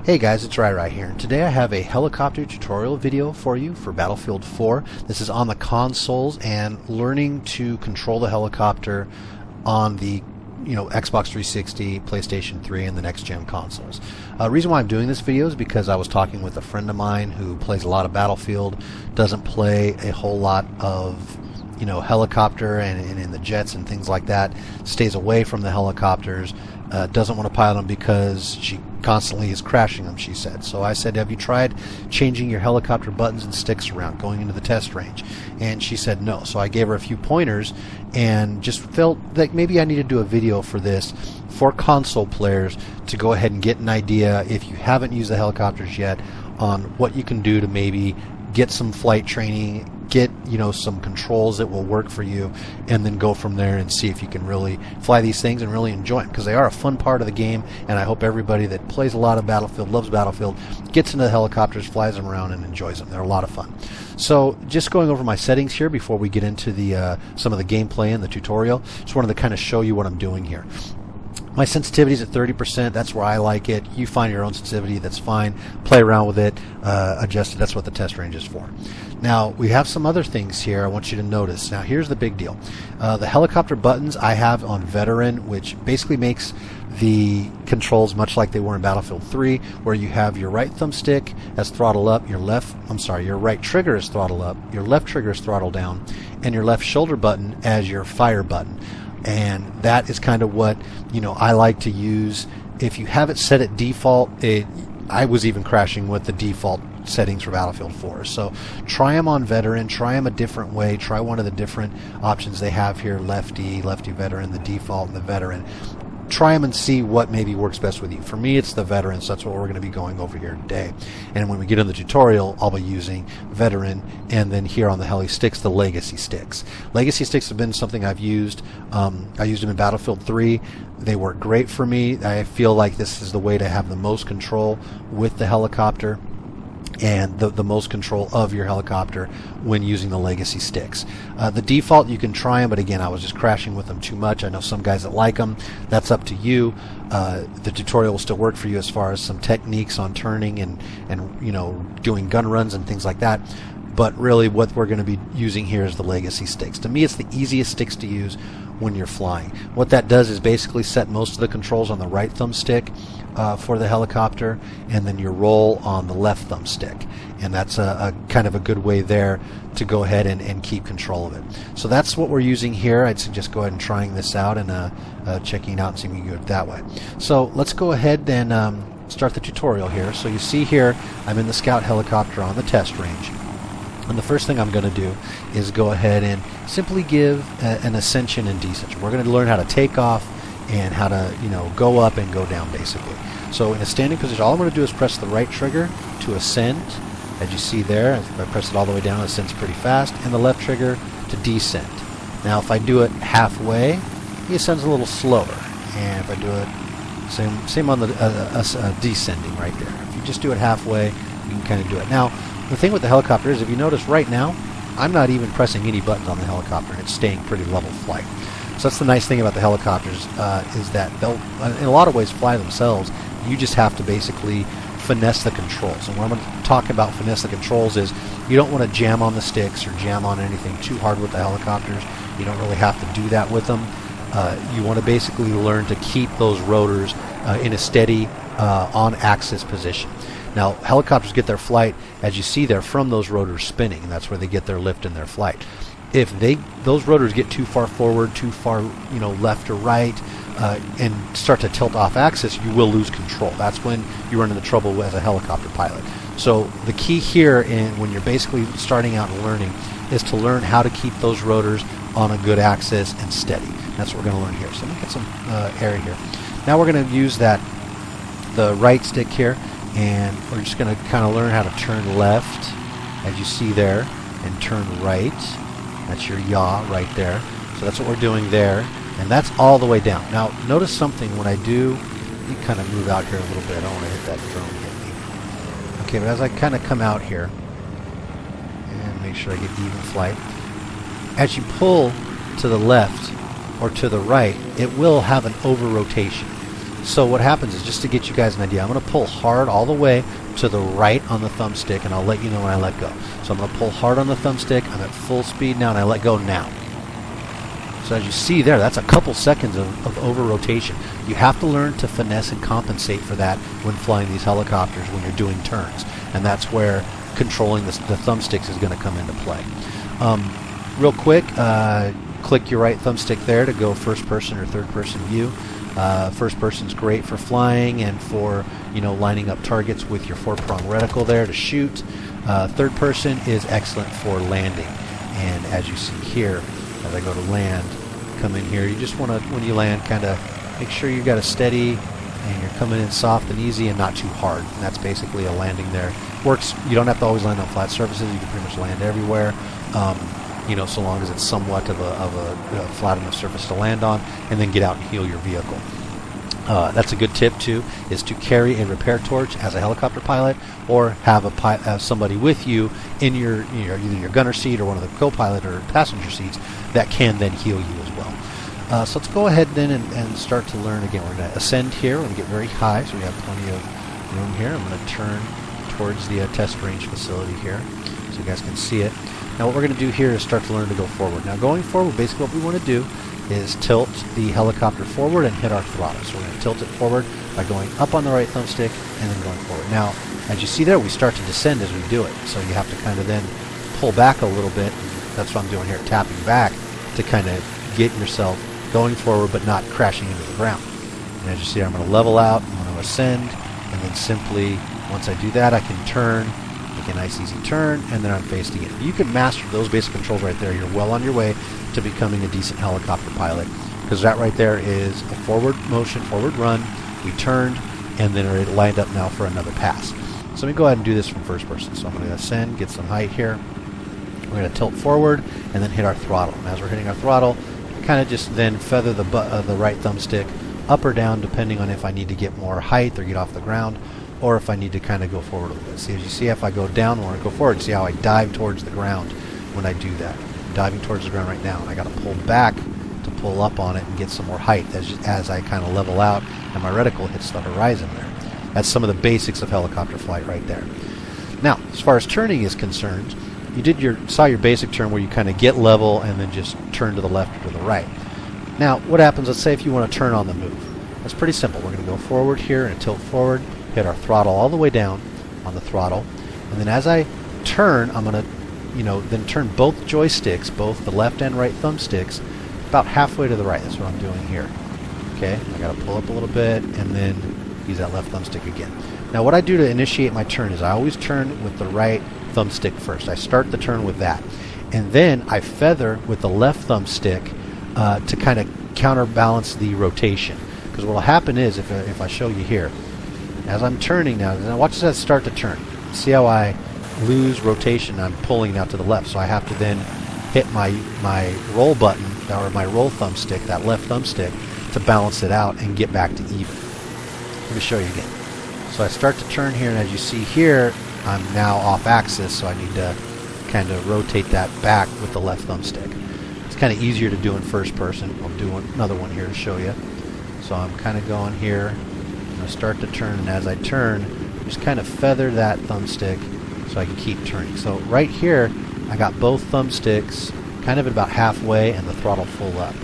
Hey guys, it's Rai here, and today I have a helicopter tutorial video for you for Battlefield 4. This is on the consoles and learning to control the helicopter on the Xbox 360, PlayStation 3, and the next-gen consoles. Reason why I'm doing this video is because I was talking with a friend of mine who plays a lot of Battlefield, doesn't play a whole lot of helicopter and in the jets and things like that, stays away from the helicopters, doesn't want to pilot them because she constantly is crashing them, she said. So I said, have you tried changing your helicopter buttons and sticks around, going into the test range? And she said no. So I gave her a few pointers and just felt like maybe I need to do a video for this for console players to go ahead and get an idea, if you haven't used the helicopters yet, on what you can do to maybe get some flight training, get some controls that will work for you, and then go from there and see if you can really fly these things and really enjoy them, because they are a fun part of the game. And I hope everybody that plays a lot of Battlefield, loves Battlefield, gets into the helicopters, flies them around, and enjoys them. They're a lot of fun. So just going over my settings here before we get into the some of the gameplay and the tutorial, just wanted to kind of show you what I'm doing here. My sensitivity is at 30%. That's where I like it. You find your own sensitivity. That's fine. Play around with it. Adjust it. That's what the test range is for. Now, we have some other things here I want you to notice. Now, here's the big deal. The helicopter buttons I have on Veteran, which basically makes the controls much like they were in Battlefield 3, where you have your right thumbstick as throttle up, your right trigger is throttle up, your left trigger is throttle down, and your left shoulder button as your fire button. And that is kind of what I like to use. If you have it set at default, I was even crashing with the default settings for Battlefield 4. So try them on Veteran, try them a different way, try one of the different options they have here, lefty Veteran, the default, and the Veteran. Try them and see what maybe works best with you. For me, it's the Veteran, so that's what we're going to be going over here today. And when we get in the tutorial, I'll be using Veteran, and then here on the heli sticks, the Legacy sticks. Legacy sticks have been something I've used. I used them in Battlefield 3. They work great for me. I feel like this is the way to have the most control with the helicopter, and the most control of your helicopter when using the Legacy sticks. The default, you can try them, but again, I was just crashing with them too much. I know some guys that like them. That's up to you. The tutorial will still work for you as far as some techniques on turning and doing gun runs and things like that. But really what we're going to be using here is the Legacy sticks. To me, it's the easiest sticks to use when you're flying. What that does is basically set most of the controls on the right thumbstick for the helicopter, and then your roll on the left thumbstick. And that's a kind of a good way there to go ahead and keep control of it. So that's what we're using here. I'd suggest go ahead and trying this out and checking it out and seeing if you can do it that way. So let's go ahead and start the tutorial here. So you see here, I'm in the Scout helicopter on the test range. And the first thing I'm going to do is go ahead and simply give an ascension and descension. We're going to learn how to take off and how to go up and go down, basically. So in a standing position, all I'm going to do is press the right trigger to ascend. As you see there, if I press it all the way down, it ascends pretty fast, and the left trigger to descend. Now if I do it halfway, it ascends a little slower, and if I do it same on the descending right there. If you just do it halfway, you can kind of do it. Now the thing with the helicopter is, if you notice right now, I'm not even pressing any buttons on the helicopter, and it's staying pretty level flight. So that's the nice thing about the helicopters, is that they'll, in a lot of ways, fly themselves. You just have to basically finesse the controls. And what I'm going to talk about finesse the controls is, you don't want to jam on the sticks or jam on anything too hard with the helicopters. You don't really have to do that with them. You want to basically learn to keep those rotors in a steady on-axis position. Now, helicopters get their flight, as you see there, from those rotors spinning, and that's where they get their lift and their flight. If those rotors get too far forward, too far left or right, and start to tilt off axis, you will lose control. That's when you run into trouble as a helicopter pilot. So the key here, when you're basically starting out and learning, is to learn how to keep those rotors on a good axis and steady. That's what we're going to learn here. So let me get some air here. Now we're going to use the right stick here, and we're just going to kind of learn how to turn left, as you see there, and turn right. That's your yaw right there. So that's what we're doing there, and that's all the way down. Now notice something when I do, you kind of move out here a little bit. I don't want to hit that drone hit me. Okay, but as I kind of come out here and make sure I get even flight, as you pull to the left or to the right, it will have an over rotation. So what happens is, just to get you guys an idea, I'm going to pull hard all the way to the right on the thumbstick, and I'll let you know when I let go. So I'm going to pull hard on the thumbstick. I'm at full speed now, and I let go now. So as you see there, that's a couple seconds of over-rotation. You have to learn to finesse and compensate for that when flying these helicopters when you're doing turns. And that's where controlling the thumbsticks is going to come into play. Real quick, click your right thumbstick there to go first person or third person view. First person's great for flying and for, lining up targets with your 4-prong reticle there to shoot. Third person is excellent for landing. And as you see here, as I go to land, come in here, you just want to, when you land, kind of make sure you've got a steady and you're coming in soft and easy and not too hard. And that's basically a landing there. Works, you don't have to always land on flat surfaces, you can pretty much land everywhere. So long as it's somewhat of a flat enough surface to land on, and then get out and heal your vehicle. That's a good tip too, is to carry a repair torch as a helicopter pilot, or have somebody with you in your either your gunner seat or one of the co-pilot or passenger seats that can then heal you as well. So let's go ahead then and start to learn again. We're going to ascend here. We're going to get very high, so we have plenty of room here. I'm going to turn towards the test range facility here so you guys can see it. Now what we're going to do here is start to learn to go forward. Now going forward, basically what we want to do is tilt the helicopter forward and hit our throttle. So we're going to tilt it forward by going up on the right thumbstick and then going forward. Now, as you see there, we start to descend as we do it. So you have to kind of then pull back a little bit. That's what I'm doing here, tapping back to kind of get yourself going forward but not crashing into the ground. And as you see, I'm going to level out, I'm going to ascend, and then simply, once I do that, I can turn, make a nice easy turn, and then I'm faced again. You can master those basic controls right there. You're well on your way to becoming a decent helicopter pilot, because that right there is a forward motion, forward run. We turned, and then are lined up now for another pass. So let me go ahead and do this from first person. So I'm going to ascend, get some height here. We're going to tilt forward, and then hit our throttle. And as we're hitting our throttle, kind of just then feather the right thumbstick up or down, depending on if I need to get more height or get off the ground, or if I need to kind of go forward a little bit. See, as you see, if I go down or go forward, see how I dive towards the ground when I do that. I'm diving towards the ground right now, and I got to pull back to pull up on it and get some more height as I kind of level out and my reticle hits the horizon there. That's some of the basics of helicopter flight right there. Now, as far as turning is concerned, you saw your basic turn where you kind of get level and then just turn to the left or to the right. Now, what happens, let's say if you want to turn on the move. That's pretty simple. We're going to go forward here and tilt forward, hit our throttle all the way down on the throttle, and then as I turn, I'm going to, then turn both joysticks, both the left and right thumbsticks, about halfway to the right. That's what I'm doing here. Okay, I got to pull up a little bit and then use that left thumbstick again. Now, what I do to initiate my turn is I always turn with the right thumbstick first. I start the turn with that, and then I feather with the left thumbstick to kind of counterbalance the rotation. Because what will happen is, if I show you here, as I'm turning now watch that start to turn. See how I lose rotation? I'm pulling now to the left, so I have to then hit my roll button, or my roll thumbstick, that left thumbstick, to balance it out and get back to even. Let me show you again. So I start to turn here, and as you see here, I'm now off axis, so I need to kind of rotate that back with the left thumbstick. It's kind of easier to do in first person. I'll do another one here to show you. So I'm kind of going here, I'm going to start to turn, and as I turn, just kind of feather that thumbstick so I can keep turning. So right here, I got both thumbsticks kind of at about halfway and the throttle full up.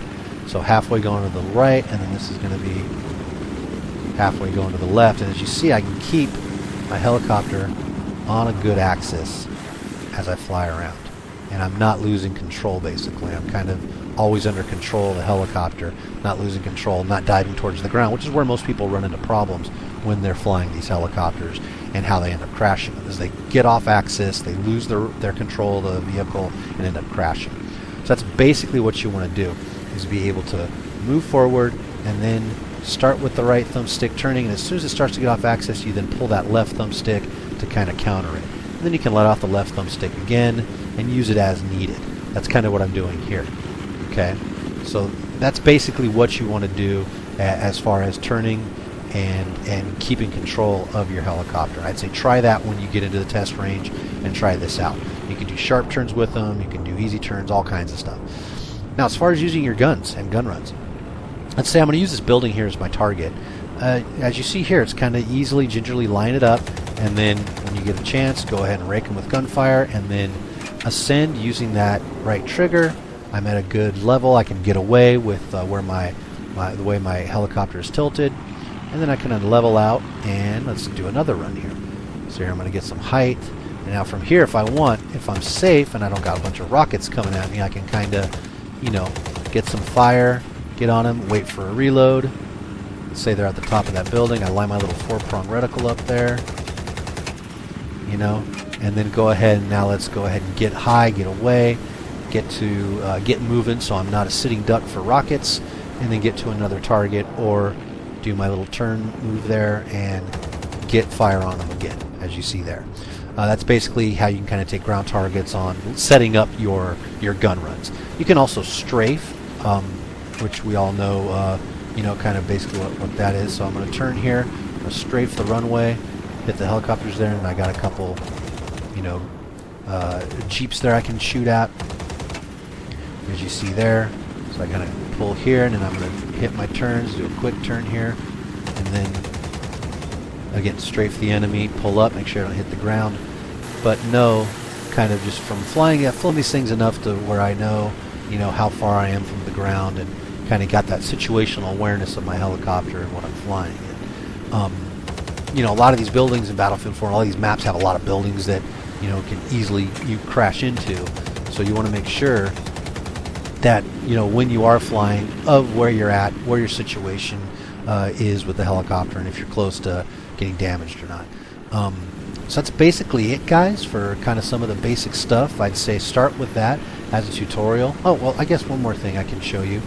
So halfway going to the right, and then this is going to be halfway going to the left. And as you see, I can keep my helicopter on a good axis as I fly around. And I'm not losing control, basically. I'm kind of always under control of the helicopter, not losing control, not diving towards the ground, which is where most people run into problems when they're flying these helicopters, and how they end up crashing. As they get off axis, they lose their control of the vehicle and end up crashing. So that's basically what you want to do, is be able to move forward and then start with the right thumbstick turning, and as soon as it starts to get off axis, you then pull that left thumbstick to kind of counter it. And then you can let off the left thumbstick again and use it as needed. That's kind of what I'm doing here. Okay, so that's basically what you want to do as far as turning and keeping control of your helicopter. I'd say try that when you get into the test range, and try this out. You can do sharp turns with them, you can do easy turns, all kinds of stuff. Now, as far as using your guns and gun runs, let's say I'm going to use this building here as my target. as you see here, it's kind of easily, gingerly line it up, and then when you get a chance, go ahead and rake them with gunfire, and then ascend using that right trigger. I'm at a good level. I can get away with where the way my helicopter is tilted, and then I can level out, and let's do another run here. So here I'm going to get some height, and now from here, if I want, if I'm safe and I don't got a bunch of rockets coming at me, I can kind of, you know, get some fire, get on them, wait for a reload. Say they're at the top of that building. I line my little 4-prong reticle up there, you know, and then go ahead and now let's go ahead and get high, get away, get moving so I'm not a sitting duck for rockets, and then get to another target or do my little turn move there and get fire on them again, as you see there. That's basically how you can kind of take ground targets on setting up your gun runs. You can also strafe, which we all know, you know, kind of basically what that is. So I'm going to turn here, I'm going to strafe the runway, hit the helicopters there, and I got a couple, you know, jeeps there I can shoot at, as you see there. So I kind of pull here, and then I'm going to hit my turns, do a quick turn here, and then again strafe the enemy, pull up, make sure I don't hit the ground. But know, kind of just from flying, I've flown these things enough to where I know, you know, how far I am from the ground, and kind of got that situational awareness of my helicopter and what I'm flying in. You know, a lot of these buildings in Battlefield 4, all these maps have a lot of buildings that, you know, can easily you crash into. So you want to make sure that, you know, when you are flying, of where you're at, where your situation is with the helicopter, and if you're close to getting damaged or not. So that's basically it, guys, for kind of some of the basic stuff. I'd say start with that as a tutorial. Oh, well, I guess one more thing I can show you.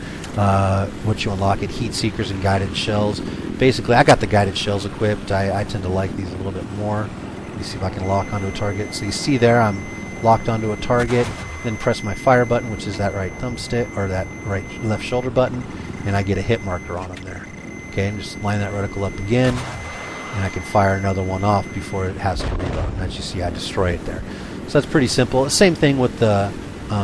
What you unlock at Heatseekers and guided shells. Basically, I got the guided shells equipped. I tend to like these a little bit more. Let me see if I can lock onto a target. So you see there, I'm locked onto a target. Then press my fire button, which is that right thumbstick or that right left shoulder button, and I get a hit marker on them there. Okay, and just line that reticle up again, and I can fire another one off before it has to reload. And as you see, I destroy it there. So that's pretty simple. Same thing with the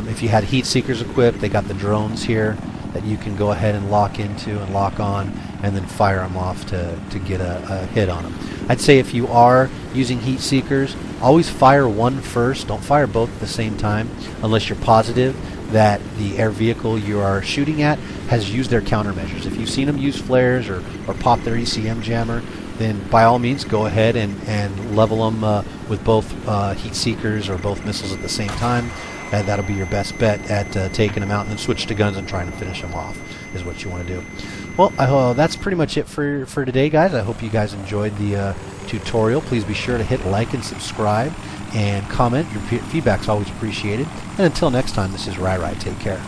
if you had Heatseekers equipped, they got the drones here that you can go ahead and lock into and lock on, and then fire them off to get a hit on them. I'd say if you are using Heatseekers, always fire one first. Don't fire both at the same time unless you're positive that the air vehicle you are shooting at has used their countermeasures. If you've seen them use flares or pop their ECM jammer, then by all means go ahead and level them with both Heatseekers or both missiles at the same time. That'll be your best bet at taking them out, and then switch to guns and trying to finish them off is what you want to do. Well, that's pretty much it for today, guys. I hope you guys enjoyed the tutorial. Please be sure to hit like and subscribe and comment. Your feedback's always appreciated. And until next time, this is Rai. Take care.